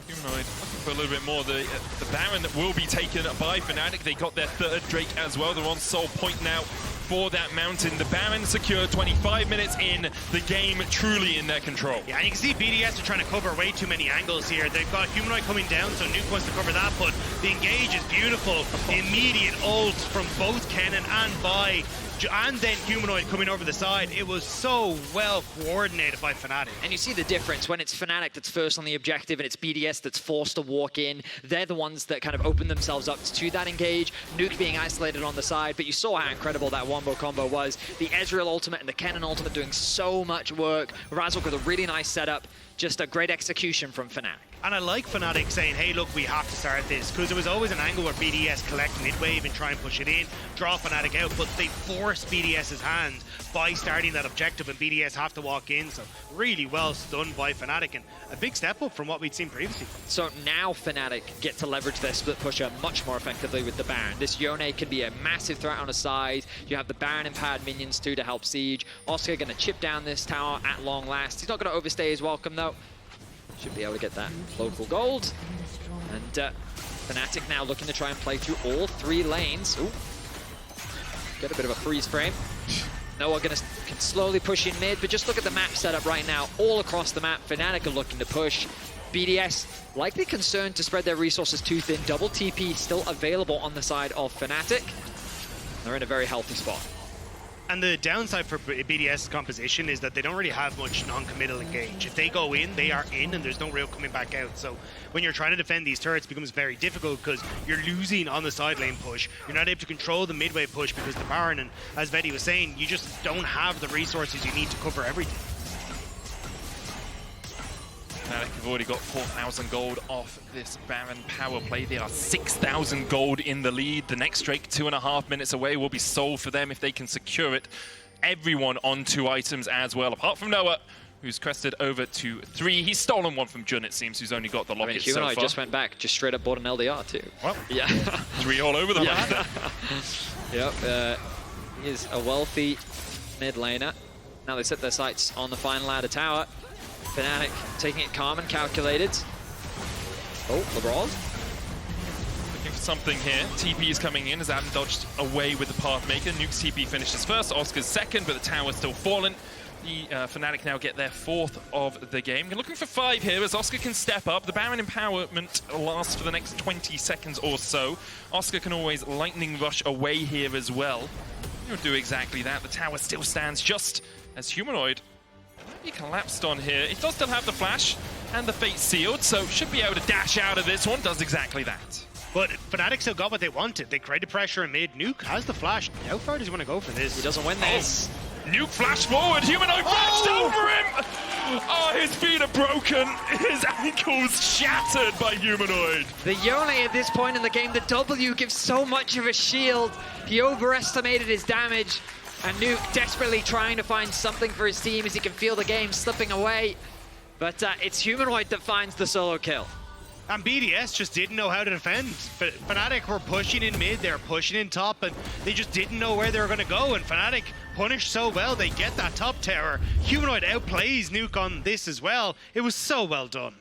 Humanoid looking for a little bit more. The Baron will be taken by Fnatic. They got their third Drake as well. They're on Soul Point now for that mountain. The Baron secured 25 minutes in, the game truly in their control. Yeah, and you can see BDS are trying to cover way too many angles here. They've got Humanoid coming down, so Nuke wants to cover that, but the engage is beautiful. The immediate ult from both Kennen and Vi, and then Humanoid coming over the side. It was so well coordinated by Fnatic. And you see the difference when it's Fnatic that's first on the objective and it's BDS that's forced to walk in. They're the ones that kind of open themselves up to that engage. Nuke being isolated on the side, but you saw how incredible that wombo combo was. The Ezreal ultimate and the Kennen ultimate doing so much work. Razork with a really nice setup. Just a great execution from Fnatic. And I like Fnatic saying, hey, look, we have to start this, because it was always an angle where BDS collect mid-wave and try and push it in, draw Fnatic out, but they force BDS's hand by starting that objective, and BDS have to walk in, so really well done by Fnatic, and a big step up from what we'd seen previously. So now Fnatic get to leverage their split pusher much more effectively with the Baron. This Yone can be a massive threat on a side. You have the Baron and pad minions too to help siege. Oscar going to chip down this tower at long last. He's not going to overstay his welcome though. Should be able to get that local gold. And Fnatic now looking to try and play through all three lanes. Ooh. Get a bit of a freeze frame. Noah can slowly push in mid, but just look at the map setup right now. All across the map, Fnatic are looking to push. BDS likely concerned to spread their resources too thin. Double TP still available on the side of Fnatic. They're in a very healthy spot. And the downside for BDS's composition is that they don't really have much non-committal engage. If they go in, they are in, and there's no real coming back out. So when you're trying to defend these turrets, it becomes very difficult because you're losing on the side lane push. You're not able to control the midway push because the Baron, and as Vedi was saying, you just don't have the resources you need to cover everything. Fnatic have already got 4,000 gold off this Baron power play. They are 6,000 gold in the lead. The next Drake, 2.5 minutes away, will be sold for them if they can secure it. Everyone on 2 items as well, apart from Noah, who's crested over to 3. He's stolen one from Jun, it seems, who's only got the locket so far. Humanoid just went back, just straight up bought an LDR too. Well, yeah. 3 all over the map. Yep, he is a wealthy mid laner. Now they set their sights on the final ladder tower. Fnatic taking it calm and calculated. Oh, Labrov. Looking for something here. TP is coming in as Adam dodged away with the Pathmaker. Nuke's TP finishes first, Oscar's second, but the tower's still fallen. The Fnatic now get their 4th of the game. You're looking for 5 here as Oscar can step up. The Baron empowerment lasts for the next 20 seconds or so. Oscar can always lightning rush away here as well. He'll do exactly that. The tower still stands just as Humanoid. He collapsed on here. He does still have the flash and the fate sealed, so should be able to dash out of this one. Does exactly that. But Fnatic still got what they wanted. They created pressure in mid. Nuke has the flash. How far does he want to go for this? He doesn't win this. Nuke flash forward, Humanoid flashed over him! Oh, his feet are broken, his ankles shattered by Humanoid. The Yone at this point in the game, the W gives so much of a shield. He overestimated his damage, and Nuke desperately trying to find something for his team as he can feel the game slipping away. But it's Humanoid that finds the solo kill. And BDS just didn't know how to defend. Fnatic were pushing in mid, they were pushing in top, and they just didn't know where they were going to go. And Fnatic punished so well, they get that top tower. Humanoid outplays Nuke on this as well. It was so well done.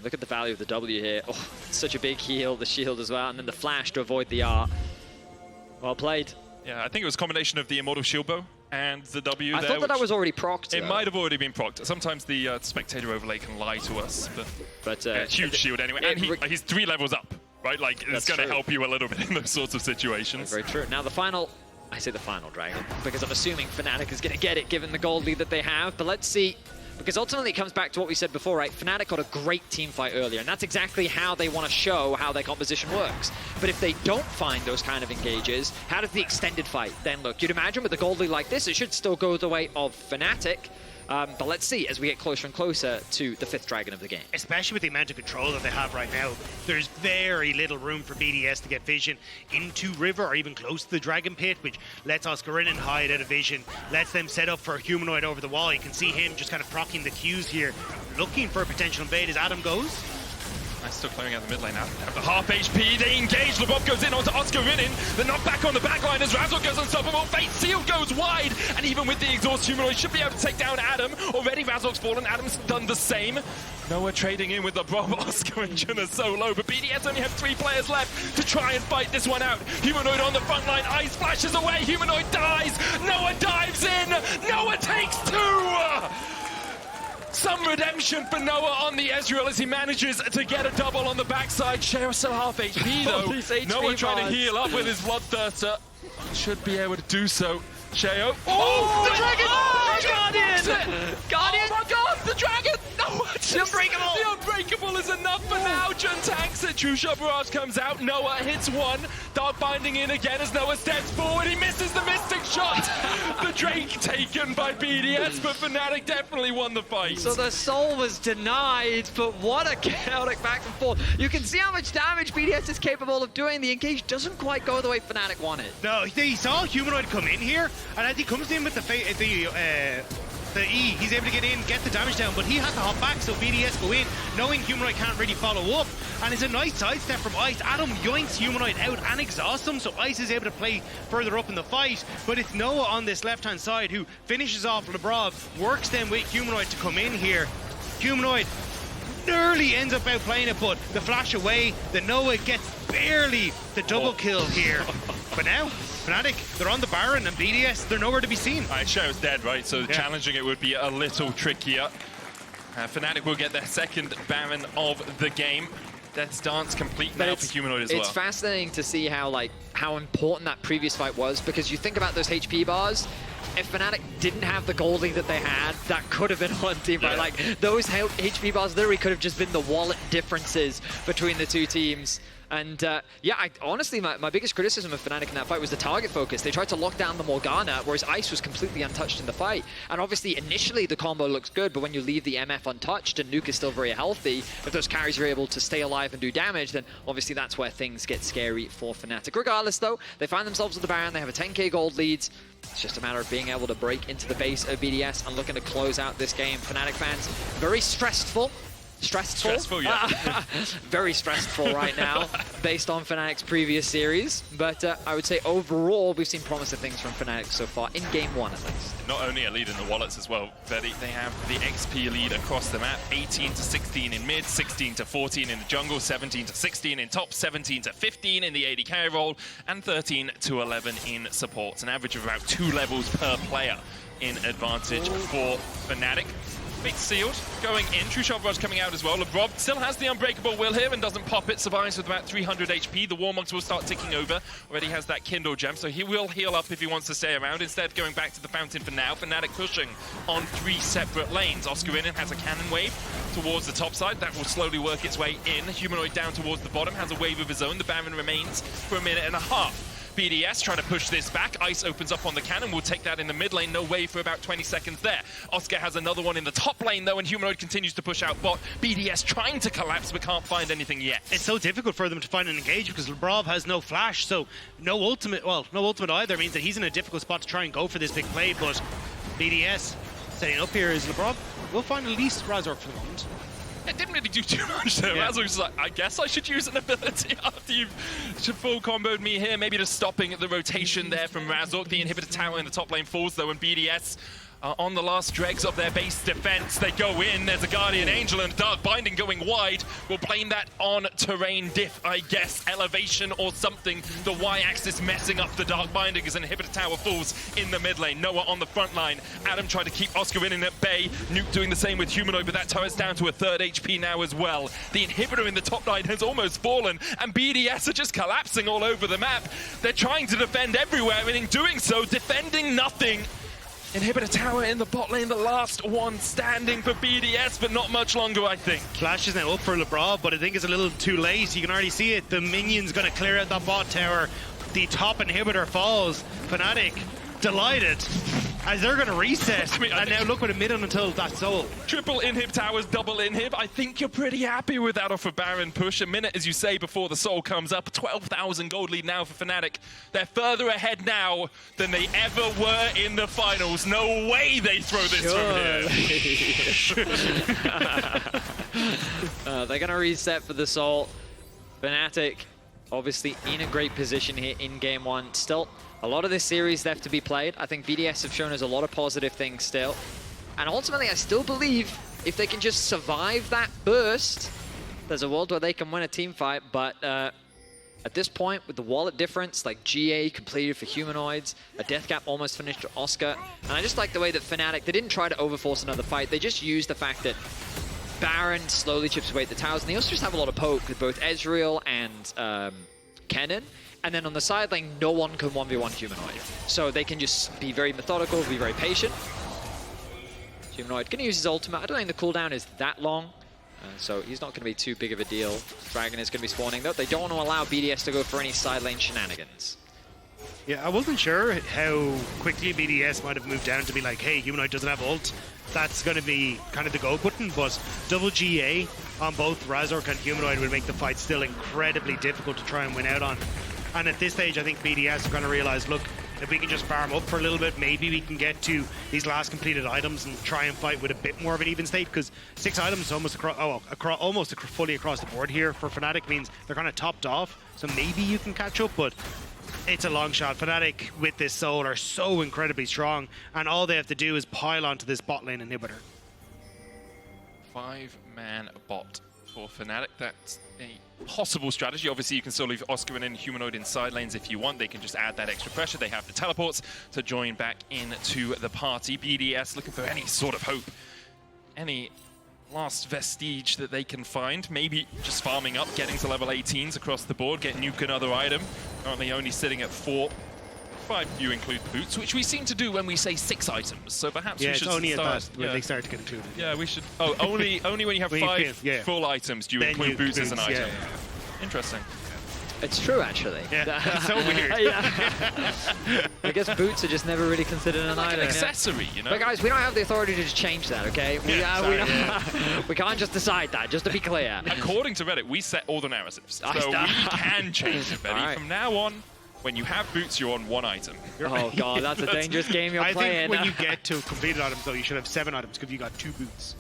Look at the value of the W here. Oh, such a big heal, the shield as well, and then the flash to avoid the R. Well played. Yeah, I think it was a combination of the Immortal Shield Bow and the W I there. thought that was already procced. It might have already been procced. Sometimes the spectator overlay can lie to us, but huge shield anyway. And he's 3 levels up, right? Like, it's going to help you a little bit in those sorts of situations. Very true. Now the final, I say the final Dragon, because I'm assuming Fnatic is going to get it given the gold lead that they have, but let's see. Because ultimately it comes back to what we said before, right? Fnatic got a great team fight earlier, and that's exactly how they want to show how their composition works. But if they don't find those kind of engages, how does the extended fight then look? You'd imagine with a gold lead like this, it should still go the way of Fnatic. But let's see as we get closer and closer to the 5th Dragon of the game. Especially with the amount of control that they have right now, there's very little room for BDS to get vision into River or even close to the Dragon Pit, which lets Oscarinin hide out of vision, lets them set up for a Humanoid over the wall. You can see him just kind of proccing the Qs here, looking for a potential invade as Adam goes. Nice, still clearing out the mid lane now. Have the half HP, they engage. Labrov goes in onto Oscarinin. The knockback on the back line as Razork goes unstoppable. Fate Seal goes wide. And even with the exhaust, Humanoid should be able to take down Adam. Already Razork's fallen. Adam's done the same. Noah trading in with the Braum. Oscar and Jun are so low. But BDS only have 3 players left to try and fight this one out. Humanoid on the front line. Ice flashes away. Humanoid dies. Noah dives in. Noah takes 2. Some redemption for Noah on the Ezreal as he manages to get a double on the backside. Sheo still half HP though. Noah trying to heal up with his Bloodthirster. Should be able to do so. Sheo. Oh, the dragon! Guardian! Guardian! Oh my god, the dragon! No, the Unbreakable! The Unbreakable is enough for now. Jun tanks it. True Shot Barrage comes out. Noah hits 1. Dark Binding in again as Noah steps forward. He misses the Mystic Shot. The Drake taken by BDS, but Fnatic definitely won the fight. So the soul was denied, but what a chaotic back and forth. You can see how much damage BDS is capable of doing. The engage doesn't quite go the way Fnatic wanted. No, he saw Humanoid come in here, and as he comes in with the E, he's able to get in, get the damage down, but he has to hop back, so BDS go in, knowing Humanoid can't really follow up. And it's a nice sidestep from Ice. Adam yoinks Humanoid out and exhausts him, so Ice is able to play further up in the fight. But it's Noah on this left-hand side who finishes off Labrov, works them with Humanoid to come in here. Humanoid nearly ends up outplaying it, but the flash away, the Noah gets barely the double kill here. But now, Fnatic, they're on the Baron, and BDS, they're nowhere to be seen. Alright, Sheo's dead, right? So challenging it would be a little trickier. Fnatic will get their 2nd Baron of the game. Death's Dance complete now for Humanoid as well. It's fascinating to see how important that previous fight was, because you think about those HP bars. If Fnatic didn't have the gold lead that they had, that could have been one team, right? Like, those HP bars literally could have just been the wallet differences between the 2 teams. And yeah, honestly, my biggest criticism of Fnatic in that fight was the target focus. They tried to lock down the Morgana, whereas Ice was completely untouched in the fight. And obviously, initially, the combo looks good, but when you leave the MF untouched and Nuke is still very healthy, if those carries are able to stay alive and do damage, then obviously that's where things get scary for Fnatic. Regardless, though, they find themselves at the Baron. They have a 10k gold lead. It's just a matter of being able to break into the base of BDS and looking to close out this game. Fnatic fans, very stressful, yeah. Very stressful right now, based on Fnatic's previous series. But I would say overall, we've seen promising things from Fnatic so far, in game 1 at least. Not only a lead in the wallets as well, they have the XP lead across the map, 18-16 in mid, 16-14 in the jungle, 17-16 in top, 17-15 in the AD carry role, and 13-11 in supports. An average of about 2 levels per player in advantage for Fnatic. Bait sealed, going in. True Shot Rush coming out as well. Labrov still has the Unbreakable Will here and doesn't pop it. Survives with about 300 HP. The Warmogs will start ticking over. Already has that Kindle Gem, so he will heal up if he wants to stay around. Instead, going back to the Fountain for now. Fnatic pushing on 3 separate lanes. Oscarinin has a cannon wave towards the top side. That will slowly work its way in. Humanoid down towards the bottom. Has a wave of his own. The Baron remains for a minute and a half. BDS trying to push this back. Ice opens up on the cannon. We'll take that in the mid lane. No wave for about 20 seconds there. Oscar has another one in the top lane though, and Humanoid continues to push out bot. BDS trying to collapse but can't find anything yet. It's so difficult for them to find an engage because Labrov has no flash, so no ultimate. Well, no ultimate either means that he's in a difficult spot to try and go for this big play. But BDS setting up here is Labrov. We'll find at least Razork for the moment. It didn't really do too much there. Yeah. Razork was like, I guess I should use an ability after you've full comboed me here. Maybe just stopping the rotation there from Razork. The inhibitor tower in the top lane falls though, and BDS on the last dregs of their base defense. They go in. There's a Guardian Angel and Dark Binding going wide. We'll blame that on terrain diff, I guess. Elevation or something. The Y-axis messing up the Dark Binding as an inhibitor tower falls in the mid lane. Noah on the front line. Adam tried to keep Oscarinin at bay. Nuke doing the same with Humanoid, but that turret's down to a 3rd HP now as well. The inhibitor in the top line has almost fallen, and BDS are just collapsing all over the map. They're trying to defend everywhere, and in doing so, defending nothing. Inhibitor tower in the bot lane, the last one standing for BDS, but not much longer, I think. Flash is now up for Labrov, but I think it's a little too late. You can already see it. The minion's going to clear out that bot tower. The top inhibitor falls. Fnatic delighted as they're going to reset. And now look what a minute until that's sold. Triple inhib towers, double inhib. I think you're pretty happy with that off a Baron push. A minute, as you say, before the soul comes up. 12,000 gold lead now for Fnatic. They're further ahead now than they ever were in the finals. No way they throw this from here. They're going to reset for the soul. Fnatic obviously in a great position here in game 1. Still a lot of this series left to be played. I think BDS have shown us a lot of positive things still. And ultimately, I still believe if they can just survive that burst, there's a world where they can win a team fight. But at this point, with the wallet difference, like GA completed for Humanoids, a death gap almost finished for Oscar. And I just like the way that Fnatic, they didn't try to overforce another fight. They just used the fact that Baron slowly chips away at the towers. And they also just have a lot of poke with both Ezreal and Kennen. And then on the side lane, no one can 1v1 Humanoid. So they can just be very methodical, be very patient. Humanoid going to use his ultimate. I don't think the cooldown is that long. So he's not going to be too big of a deal. Dragon is going to be spawning though. They don't want to allow BDS to go for any side lane shenanigans. Yeah, I wasn't sure how quickly BDS might have moved down to be like, hey, Humanoid doesn't have ult. That's going to be kind of the go button, but double GA on both Razork and Humanoid would make the fight still incredibly difficult to try and win out on. And at this stage, I think BDS are going to realize, look, if we can just farm up for a little bit, maybe we can get to these last completed items and try and fight with a bit more of an even state, because 6 items almost almost fully across the board here for Fnatic means they're kind of topped off, so maybe you can catch up, but it's a long shot. Fnatic with this soul are so incredibly strong, and all they have to do is pile onto this bot lane inhibitor. 5-man bot for Fnatic. That's a possible strategy. Obviously, you can still leave Oscarinin and Humanoid in side lanes if you want. They can just add that extra pressure. They have the teleports to join back into the party. BDS looking for any sort of hope, any last vestige that they can find. Maybe just farming up, getting to level 18s across the board, get nuke another item. Currently only sitting at 4. 5 if you include the boots, which we seem to do when we say 6 items. So perhaps we should only start, at that when they start to get included. Yeah, we should. Oh, only when you have 5 full items do you include boots as an item. Interesting. It's true, actually. Yeah, it's so weird. I guess boots are just never really considered an item. An accessory, you know? But guys, we don't have the authority to just change that, okay? We can't just decide that, just to be clear. According to Reddit, we set all the narratives. So we can change it, Betty. Right. From now on, when you have boots, you're on 1 item. Oh god, that's a dangerous game you're playing. I think when you get to completed items, though, you should have 7 items because you got 2 boots.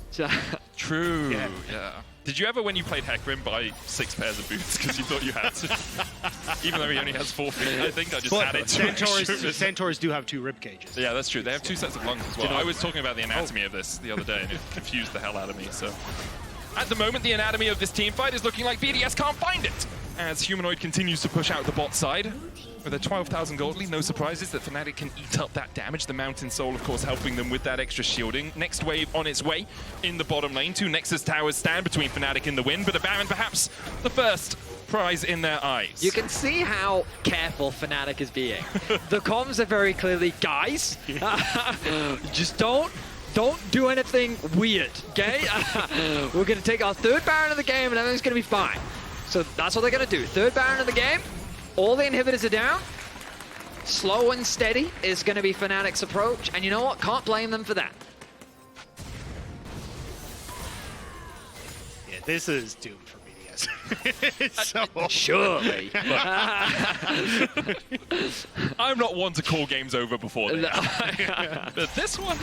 True. Yeah. Did you ever, when you played Hecarim, buy 6 pairs of boots because you thought you had to? Even though he only has 4 feet, I think I just added 2. Centaurs do have 2 rib cages. Yeah, that's true. They have 2 sets of lungs as well. I was talking about the anatomy of this the other day, and it confused the hell out of me. So, at the moment, the anatomy of this team fight is looking like BDS can't find it. as Humanoid continues to push out the bot side. With a 12,000 gold lead, no surprises that Fnatic can eat up that damage. The Mountain Soul, of course, helping them with that extra shielding. Next wave on its way in the bottom lane. 2 Nexus towers stand between Fnatic and the win, but a Baron perhaps the first prize in their eyes. You can see how careful Fnatic is being. The comms are very clearly, guys, just don't do anything weird, okay? We're going to take our 3rd Baron of the game and everything's going to be fine. So that's what they're going to do. 3rd Baron of the game. All the inhibitors are down. Slow and steady is going to be Fnatic's approach. And you know what? Can't blame them for that. Yeah, this is doomed for BDS. It's so Surely. I'm not one to call games over before they but this one,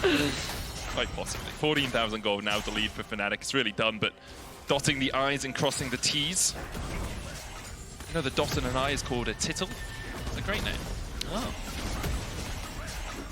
quite possibly. 14,000 gold now the lead for Fnatic. It's really done, but dotting the I's and crossing the T's. You know the dot in an I is called a tittle? It's a great name. Oh.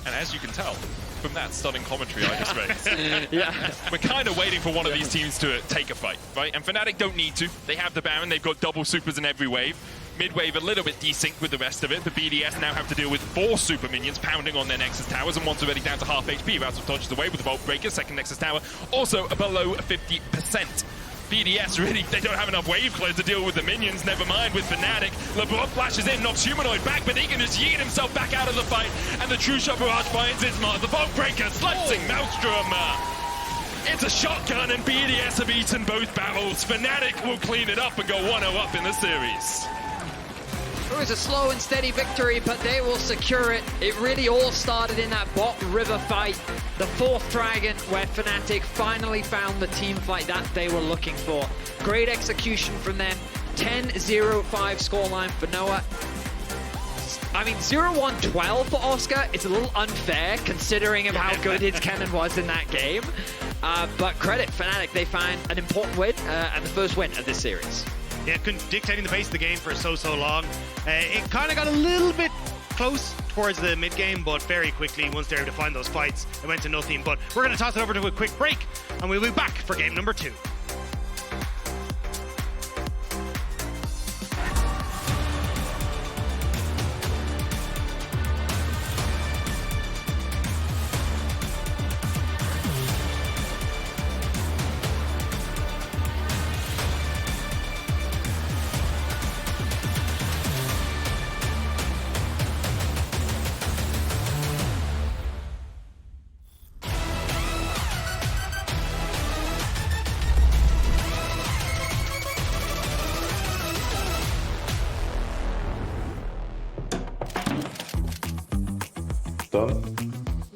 And as you can tell from that stunning commentary I just raised, Yeah. we're kind of waiting for one of these teams to take a fight, right? And Fnatic don't need to. They have the Baron, they've got double supers in every wave. Mid-wave a little bit desynced with the rest of it. The BDS now have to deal with 4 super minions pounding on their Nexus towers, and one's already down to half HP. Razork dodges away with the Vault Breaker. Second Nexus tower also below 50%. BDS really, they don't have enough wave clear to deal with the minions, never mind with Fnatic. Labrov flashes in, knocks Humanoid back, but he can just yeet himself back out of the fight, and the true shot barrage finds its mark. The Vault Breaker slicing Maelstrom. It's a shotgun, and BDS have eaten both barrels. Fnatic will clean it up and go 1-0 up in the series. It was a slow and steady victory, but they will secure it. It really all started in that bottom river fight. The 4th Dragon, where Fnatic finally found the team fight that they were looking for. Great execution from them. 10-0-5 scoreline for Noah. I mean, 0-1-12 for Oscar. It's a little unfair considering of how good his Kennen was in that game. But credit Fnatic, they find an important win and the first win of this series. Yeah, dictating the pace of the game for so long. It kind of got a little bit close towards the mid-game, but very quickly, once they were able to find those fights, it went to nothing. But we're going to toss it over to a quick break, and we'll be back for game number 2.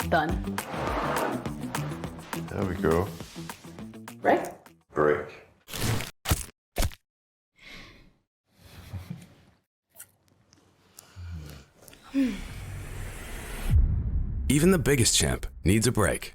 Done. There we go. Right? Break. Even the biggest champ needs a break.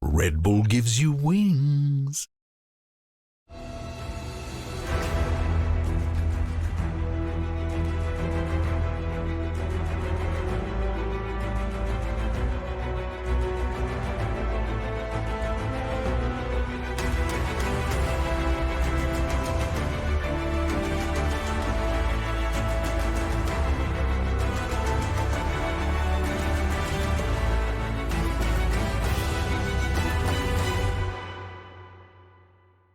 Red Bull gives you wings.